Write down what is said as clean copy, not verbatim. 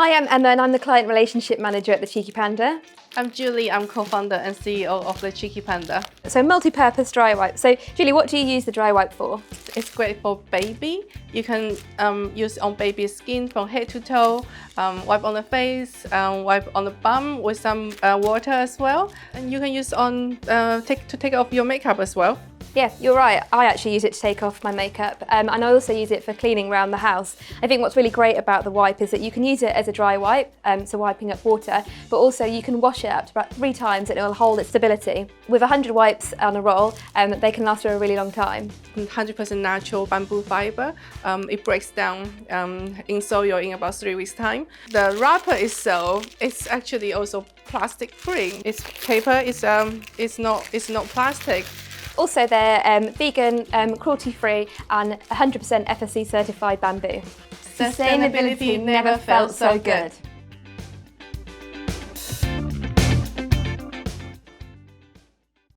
Hi, I'm Emma and I'm the Client Relationship Manager at the Cheeky Panda. I'm Julie, I'm co-founder and CEO of the Cheeky Panda. So multi-purpose dry wipe. So Julie, what do you use the dry wipe for? It's great for baby. You can use on baby's skin from head to toe, wipe on the face, wipe on the bum with some water as well. And you can use on to take off your makeup as well. Yeah, you're right. I actually use it to take off my makeup and I also use it for cleaning around the house. I think what's really great about the wipe is that you can use it as a dry wipe, so wiping up water, but also you can wash it up to about 3 times and it will hold its stability. With 100 wipes on a roll, they can last for a really long time. 100% natural bamboo fiber. It breaks down in soil in about 3 weeks' time. The wrapper itself is actually also plastic free. It's paper. It's not plastic. Also, they're vegan, cruelty-free and 100% FSC certified bamboo. Sustainability never felt so good.